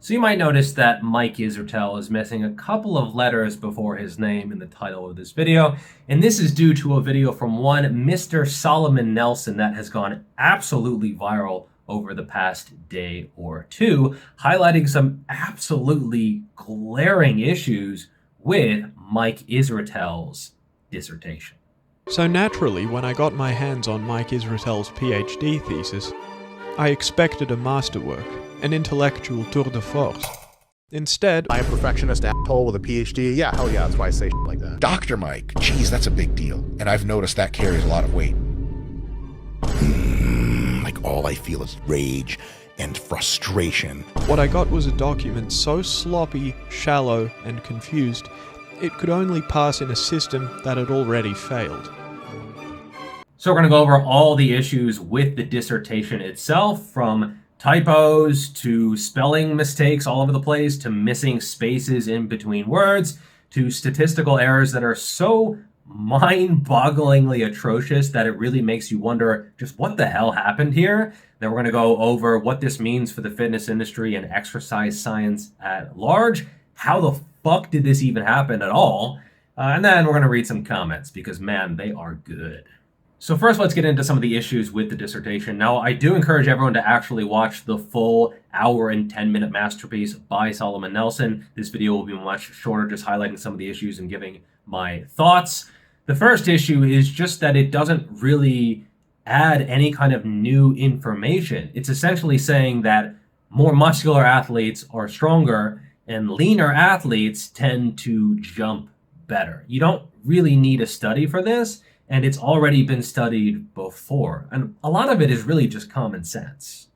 So you might notice that Mike Israetel is missing a couple of letters before his name in the title of this video, and this is due to a video from one Mr. Solomon Nelson that has gone absolutely viral over the past day or two, highlighting some absolutely glaring issues with Mike Israetel's dissertation. So naturally, when I got my hands on Mike Israetel's PhD thesis, I expected a masterwork, an intellectual tour de force. Instead, I'm a perfectionist asshole with a PhD. Yeah, hell yeah, that's why I say shit like that. Dr. Mike, geez, that's a big deal. And I've noticed that carries a lot of weight. Like all I feel is rage and frustration. What I got was a document so sloppy, shallow, and confused, it could only pass in a system that had already failed. So we're going to go over all the issues with the dissertation itself, from typos to spelling mistakes all over the place, to missing spaces in between words, to statistical errors that are so mind-bogglingly atrocious that it really makes you wonder just what the hell happened here. Then we're going to go over what this means for the fitness industry and exercise science at large. How the fuck did this even happen at all? And then we're going to read some comments because, man, they are good. So first, let's get into some of the issues with the dissertation. Now, I do encourage everyone to actually watch the full hour and 10-minute masterpiece by Solomon Nelson. This video will be much shorter, just highlighting some of the issues and giving my thoughts. The first issue is just that it doesn't really add any kind of new information. It's essentially saying that more muscular athletes are stronger and leaner athletes tend to jump better. You don't really need a study for this, and it's already been studied before. And a lot of it is really just common sense.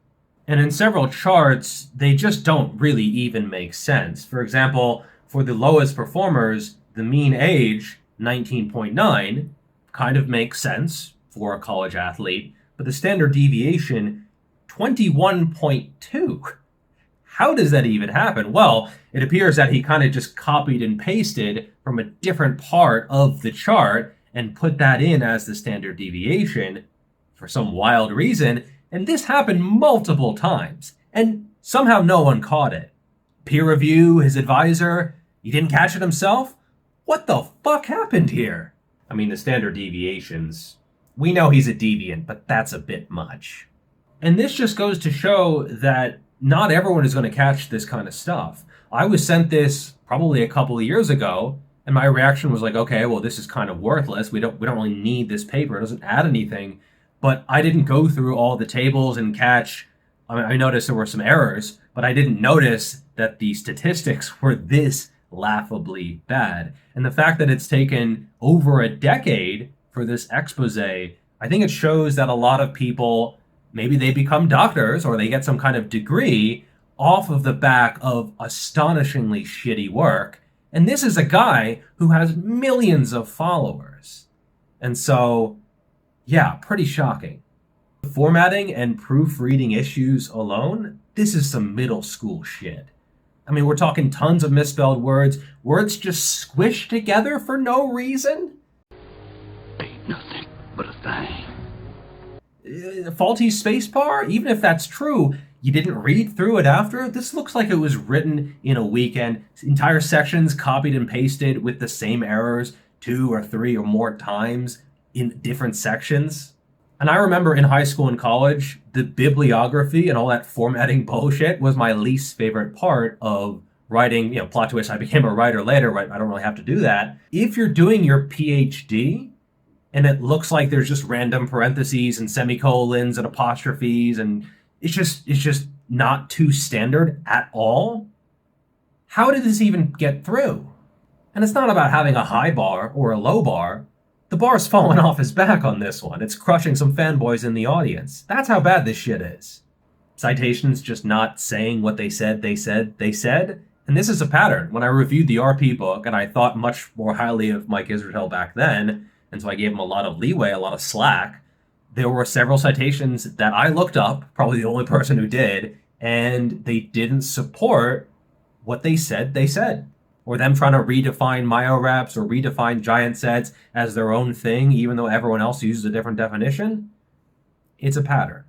And in several charts, they just don't really even make sense. For example, for the lowest performers, the mean age, 19.9, kind of makes sense for a college athlete, but the standard deviation, 21.2. How does that even happen? Well, it appears that he kind of just copied and pasted from a different part of the chart and put that in as the standard deviation for some wild reason, and this happened multiple times, and somehow no one caught it. Peer review, his advisor, he didn't catch it himself? What the fuck happened here? I mean, the standard deviations, we know he's a deviant, but that's a bit much. And this just goes to show that not everyone is going to catch this kind of stuff. I was sent this probably a couple of years ago, and my reaction was like, okay, well, this is kind of worthless. We don't really need this paper. It doesn't add anything. But I didn't go through all the tables and catch. I noticed there were some errors, but I didn't notice that the statistics were this laughably bad. And the fact that it's taken over a decade for this expose, I think it shows that a lot of people, maybe they become doctors or they get some kind of degree off of the back of astonishingly shitty work. And this is a guy who has millions of followers. And so, yeah, pretty shocking. The formatting and proofreading issues alone, this is some middle school shit. I mean, we're talking tons of misspelled words just squished together for no reason. Ain't nothing but a thing. Faulty spacebar? Even if that's true, you didn't read through it after? This looks like it was written in a weekend. Entire sections copied and pasted with the same errors 2 or 3 or more times in different sections. And I remember in high school and college, the bibliography and all that formatting bullshit was my least favorite part of writing. Plot twist, I became a writer later, right? I don't really have to do that. If you're doing your PhD, and it looks like there's just random parentheses and semicolons and apostrophes, and it's just not too standard at all. How did this even get through? And it's not about having a high bar or a low bar. The bar's falling off his back on this one. It's crushing some fanboys in the audience. That's how bad this shit is. Citations just not saying what they said. And this is a pattern. When I reviewed the RP book, and I thought much more highly of Mike Israetel back then, and so I gave him a lot of leeway, a lot of slack, there were several citations that I looked up, probably the only person who did, and they didn't support what they said. Or them trying to redefine myo-reps or redefine giant sets as their own thing, even though everyone else uses a different definition. It's a pattern.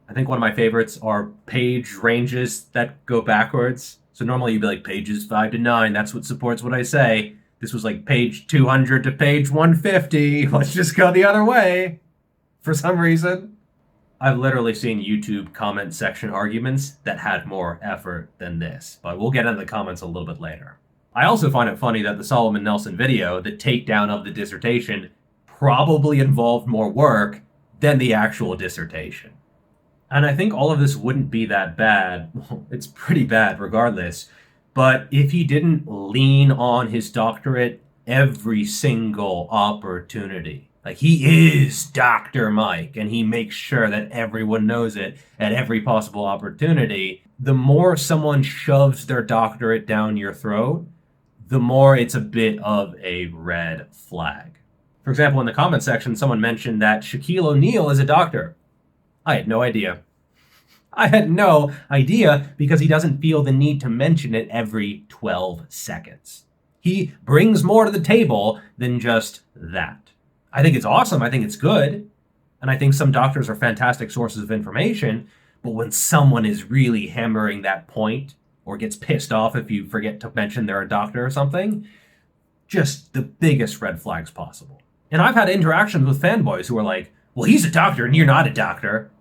I think one of my favorites are page ranges that go backwards. So normally you'd be like pages 5 to 9. That's what supports what I say. This was like page 200 to page 150. Let's just go the other way for some reason. I've literally seen YouTube comment section arguments that had more effort than this, but we'll get into the comments a little bit later. I also find it funny that the Solomon Nelson video, the takedown of the dissertation, probably involved more work than the actual dissertation. And I think all of this wouldn't be that bad. Well, it's pretty bad regardless. But if he didn't lean on his doctorate every single opportunity, like he is Dr. Mike and he makes sure that everyone knows it at every possible opportunity, the more someone shoves their doctorate down your throat, the more it's a bit of a red flag. For example, in the comment section, someone mentioned that Shaquille O'Neal is a doctor. I had no idea. I had no idea because he doesn't feel the need to mention it every 12 seconds. He brings more to the table than just that. I think it's awesome. I think it's good. And I think some doctors are fantastic sources of information. But when someone is really hammering that point or gets pissed off if you forget to mention they're a doctor or something, just the biggest red flags possible. And I've had interactions with fanboys who are like, well, he's a doctor and you're not a doctor.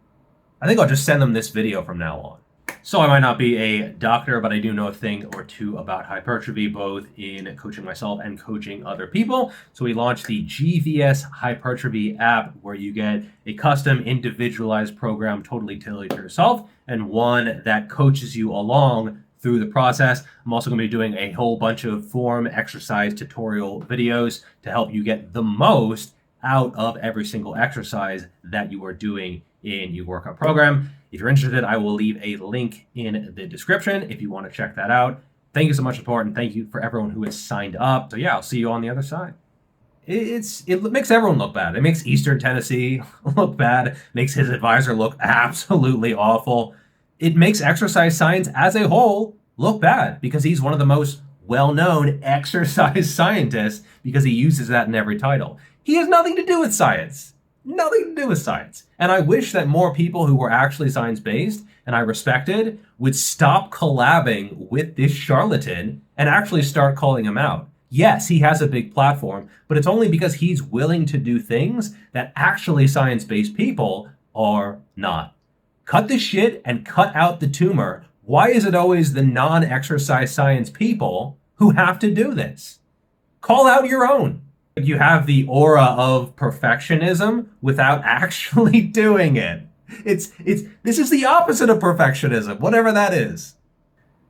I think I'll just send them this video from now on. So I might not be a doctor, but I do know a thing or two about hypertrophy, both in coaching myself and coaching other people. So we launched the GVS Hypertrophy app, where you get a custom individualized program totally tailored to yourself and one that coaches you along through the process. I'm also going to be doing a whole bunch of form exercise tutorial videos to help you get the most out of every single exercise that you are doing in your workout program. If you're interested, I will leave a link in the description if you want to check that out. Thank you so much for support, and thank you for everyone who has signed up. So yeah, I'll see you on the other side. It makes everyone look bad. It makes Eastern Tennessee look bad. It makes his advisor look absolutely awful. It makes exercise science as a whole look bad because he's one of the most well-known exercise scientists because he uses that in every title. He has nothing to do with science. Nothing to do with science. And I wish that more people who were actually science-based and I respected would stop collabing with this charlatan and actually start calling him out. Yes, he has a big platform, but it's only because he's willing to do things that actually science-based people are not. Cut the shit and cut out the tumor. Why is it always the non-exercise science people who have to do this? Call out your own. You have the aura of perfectionism without actually doing it. This is the opposite of perfectionism, whatever that is.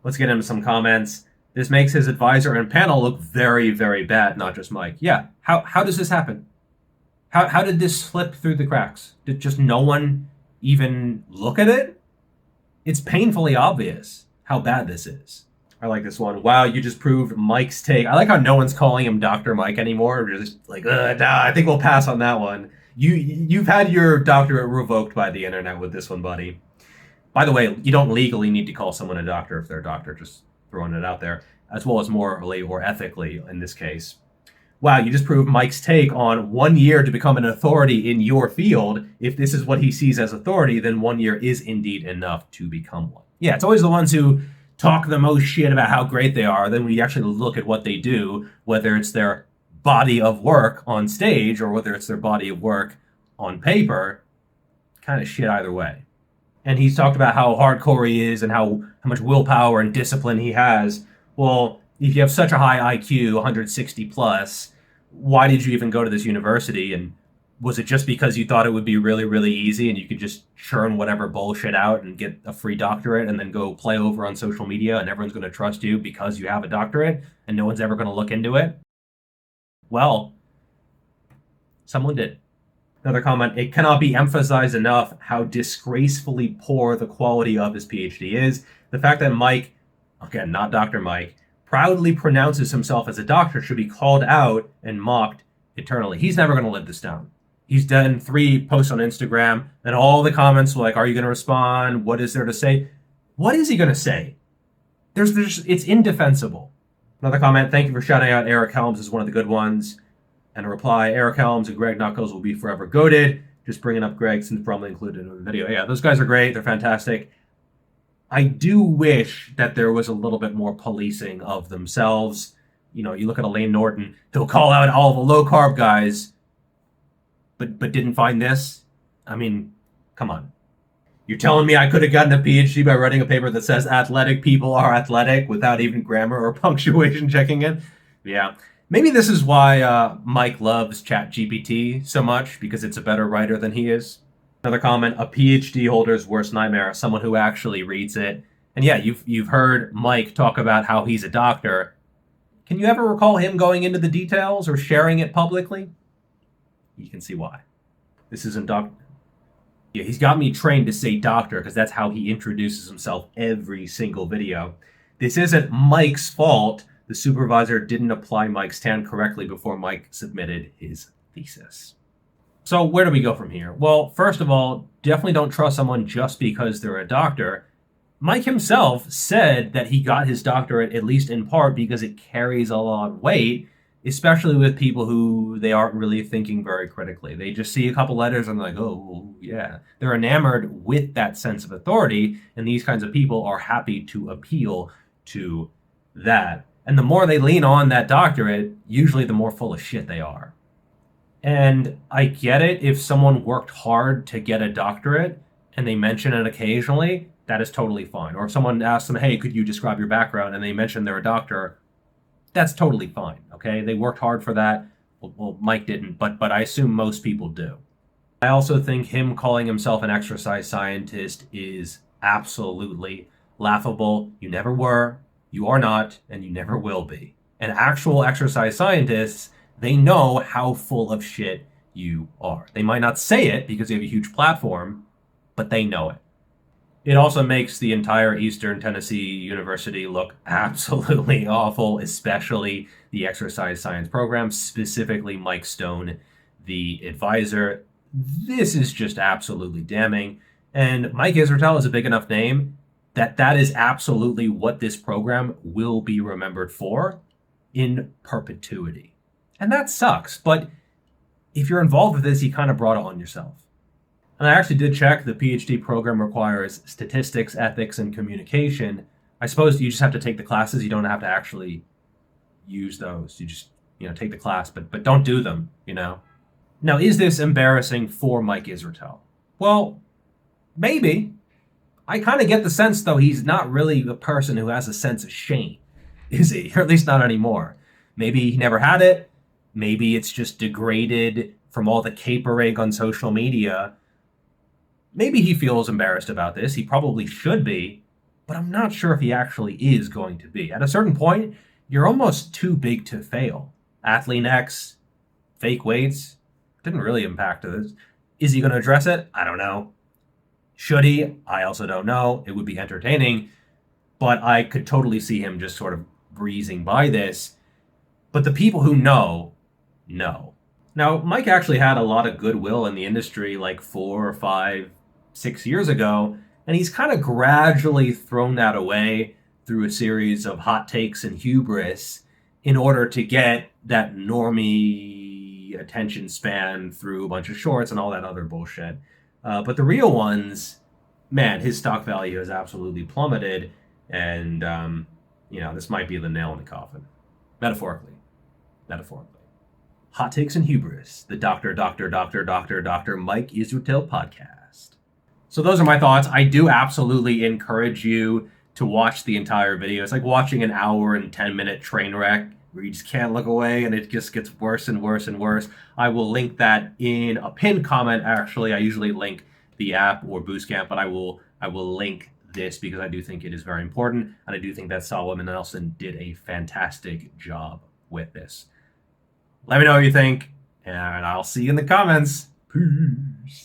Let's get into some comments. This makes his advisor and panel look very, very bad, not just Mike. Yeah, how does this happen? How did this slip through the cracks? Did just no one even look at it? It's painfully obvious how bad this is. I like this one. Wow, you just proved Mike's take. I like how no one's calling him Dr. Mike anymore. We're just like, nah, I think we'll pass on that one. You've had your doctorate revoked by the internet with this one, buddy. By the way, you don't legally need to call someone a doctor if they're a doctor, just throwing it out there, as well as morally or ethically in this case. Wow, you just proved Mike's take on 1 year to become an authority in your field. If this is what he sees as authority, then 1 year is indeed enough to become one. Yeah, it's always the ones who talk the most shit about how great they are. Then when you actually look at what they do, whether it's their body of work on stage or whether it's their body of work on paper, kind of shit either way. And he's talked about how hardcore he is and how much willpower and discipline he has. Well, if you have such a high IQ, 160 plus, why did you even go to this university? And was it just because you thought it would be really, really easy and you could just churn whatever bullshit out and get a free doctorate and then go play over on social media and everyone's going to trust you because you have a doctorate and no one's ever going to look into it? Well, someone did. Another comment, it cannot be emphasized enough how disgracefully poor the quality of his PhD is. The fact that Mike, again, not Dr. Mike, proudly pronounces himself as a doctor should be called out and mocked eternally. He's never going to live this down. He's done 3 posts on Instagram, and all the comments were like, are you going to respond? What is there to say? What is he going to say? It's indefensible. Another comment, thank you for shouting out Eric Helms as one of the good ones. And a reply, Eric Helms and Greg Knuckles will be forever goated. Just bringing up Greg since probably included in the video. Yeah, those guys are great. They're fantastic. I do wish that there was a little bit more policing of themselves. You know, you look at Elaine Norton, he'll call out all the low-carb guys, but didn't find this. I mean, come on. You're telling me I could have gotten a PhD by writing a paper that says athletic people are athletic without even grammar or punctuation checking it? Yeah. Maybe this is why Mike loves ChatGPT so much, because it's a better writer than he is. Another comment, a PhD holder's worst nightmare, someone who actually reads it. And yeah, you've heard Mike talk about how he's a doctor. Can you ever recall him going into the details or sharing it publicly? You can see why. This isn't doctor. Yeah, he's got me trained to say doctor because that's how he introduces himself every single video. This isn't Mike's fault. The supervisor didn't apply Mike's tan correctly before Mike submitted his thesis. So where do we go from here? Well, first of all, definitely don't trust someone just because they're a doctor. Mike himself said that he got his doctorate, at least in part, because it carries a lot of weight, especially with people who they aren't really thinking very critically. They just see a couple letters and they're like, oh, yeah. They're enamored with that sense of authority, and these kinds of people are happy to appeal to that. And the more they lean on that doctorate, usually the more full of shit they are. And I get it if someone worked hard to get a doctorate and they mention it occasionally, that is totally fine. Or if someone asks them, hey, could you describe your background? And they mention they're a doctor, that's totally fine, okay? They worked hard for that. Well, Mike didn't, but I assume most people do. I also think him calling himself an exercise scientist is absolutely laughable. You never were, you are not, and you never will be. And actual exercise scientists, they know how full of shit you are. They might not say it because you have a huge platform, but they know it. It also makes the entire Eastern Tennessee University look absolutely awful, especially the exercise science program, specifically Mike Stone, the advisor. This is just absolutely damning. And Mike Israetel is a big enough name that is absolutely what this program will be remembered for in perpetuity. And that sucks, but if you're involved with this, you kind of brought it on yourself. And I actually did check, the PhD program requires statistics, ethics, and communication. I suppose you just have to take the classes. You don't have to actually use those. You just, take the class, but don't do them, Now, is this embarrassing for Mike Israetel? Well, maybe. I kind of get the sense, though, he's not really a person who has a sense of shame, is he? Or at least not anymore. Maybe he never had it. Maybe it's just degraded from all the capering on social media. Maybe he feels embarrassed about this. He probably should be, but I'm not sure if he actually is going to be. At a certain point, you're almost too big to fail. Athlete X, fake weights, didn't really impact this. Is he going to address it? I don't know. Should he? I also don't know. It would be entertaining, but I could totally see him just sort of breezing by this. But the people who know. Now, Mike actually had a lot of goodwill in the industry like 4 or 5, 6 years ago, and he's kind of gradually thrown that away through a series of hot takes and hubris in order to get that normie attention span through a bunch of shorts and all that other bullshit. But the real ones, man, his stock value has absolutely plummeted, and, this might be the nail in the coffin. Metaphorically. Hot Takes and Hubris, the Dr. Mike Israetel podcast. So those are my thoughts. I do absolutely encourage you to watch the entire video. It's like watching an hour and 10-minute train wreck where you just can't look away and it just gets worse and worse and worse. I will link that in a pinned comment, actually. I usually link the app or Boostcamp, but I will link this because I do think it is very important, and I do think that Solomon Nelson did a fantastic job with this. Let me know what you think, and I'll see you in the comments. Peace.